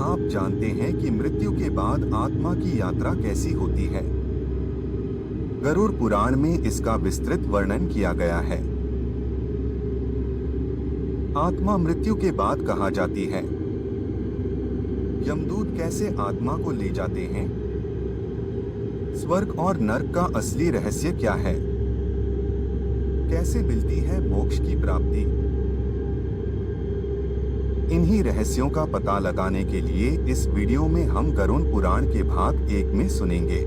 आप जानते हैं कि मृत्यु के बाद आत्मा की यात्रा कैसी होती है? गरुड़ पुराण में इसका विस्तृत वर्णन किया गया है। आत्मा मृत्यु के बाद कहाँ जाती है? यमदूत कैसे आत्मा को ले जाते हैं? स्वर्ग और नर्क का असली रहस्य क्या है? कैसे मिलती है मोक्ष की प्राप्ति? इन्हीं रहस्यों का पता लगाने के लिए इस वीडियो में हम गरुड़ पुराण के भाग 1 में सुनेंगे।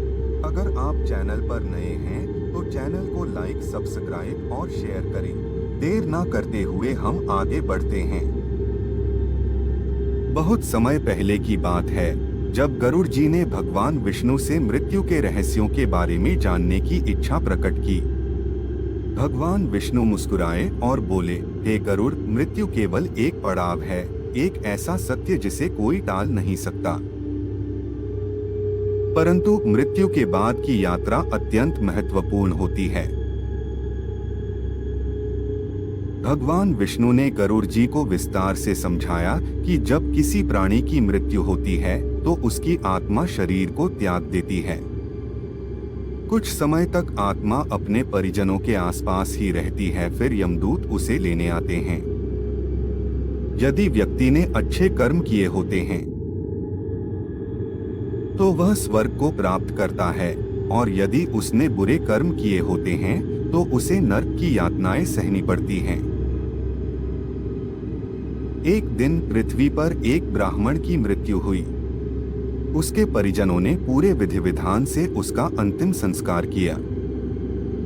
अगर आप चैनल पर नए हैं तो चैनल को लाइक, सब्सक्राइब और शेयर करें। देर ना करते हुए हम आगे बढ़ते हैं। बहुत समय पहले की बात है, जब गरुड़ जी ने भगवान विष्णु से मृत्यु के रहस्यों के बारे में जानने की इच्छा प्रकट की। भगवान विष्णु मुस्कुराए और बोले, हे गरुड़, मृत्यु केवल एक पड़ाव है, एक ऐसा सत्य जिसे कोई टाल नहीं सकता। परंतु मृत्यु के बाद की यात्रा अत्यंत महत्वपूर्ण होती है। भगवान विष्णु ने गरुड़ जी को विस्तार से समझाया कि जब किसी प्राणी की मृत्यु होती है तो उसकी आत्मा शरीर को त्याग देती है। कुछ समय तक आत्मा अपने परिजनों के आसपास ही रहती है, फिर यमदूत उसे लेने आते हैं। यदि व्यक्ति ने अच्छे कर्म किए होते हैं तो वह स्वर्ग को प्राप्त करता है, और यदि उसने बुरे कर्म किए होते हैं तो उसे नरक की यातनाएं सहनी पड़ती हैं। एक दिन पृथ्वी पर एक ब्राह्मण की मृत्यु हुई। उसके परिजनों ने पूरे विधि विधान से उसका अंतिम संस्कार किया।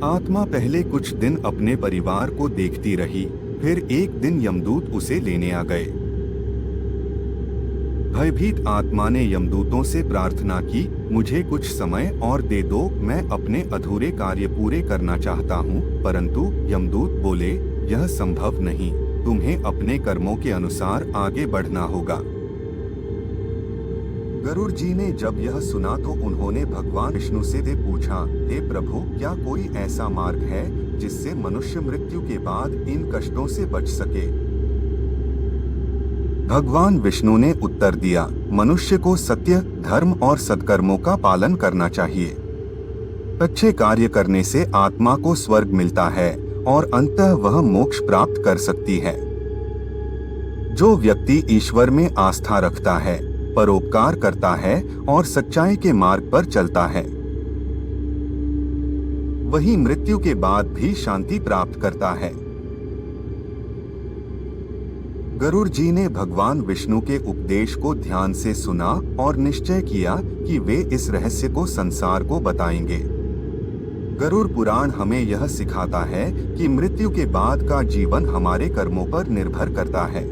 आत्मा पहले कुछ दिन अपने परिवार को देखती रही, फिर एक दिन यमदूत उसे लेने आ गए। भयभीत आत्मा ने यमदूतों से प्रार्थना की, मुझे कुछ समय और दे दो, मैं अपने अधूरे कार्य पूरे करना चाहता हूँ। परंतु यमदूत बोले, यह संभव नहीं, तुम्हें अपने कर्मों के अनुसार आगे बढ़ना होगा। गरुड़ जी ने जब यह सुना तो उन्होंने भगवान विष्णु से पूछा, हे प्रभु, क्या कोई ऐसा मार्ग है जिससे मनुष्य मृत्यु के बाद इन कष्टों से बच सके? भगवान विष्णु ने उत्तर दिया, मनुष्य को सत्य, धर्म और सत्कर्मों का पालन करना चाहिए। अच्छे कार्य करने से आत्मा को स्वर्ग मिलता है और अंततः वह मोक्ष प्राप्त कर सकती है। जो व्यक्ति ईश्वर में आस्था रखता है, परोपकार करता है और सच्चाई के मार्ग पर चलता है, वही मृत्यु के बाद भी शांति प्राप्त करता है। गरुड़ जी ने भगवान विष्णु के उपदेश को ध्यान से सुना और निश्चय किया कि वे इस रहस्य को संसार को बताएंगे। गरुड़ पुराण हमें यह सिखाता है कि मृत्यु के बाद का जीवन हमारे कर्मों पर निर्भर करता है।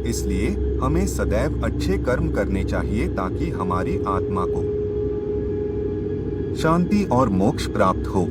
इसलिए हमें सदैव अच्छे कर्म करने चाहिए ताकि हमारी आत्मा को शांति और मोक्ष प्राप्त हो।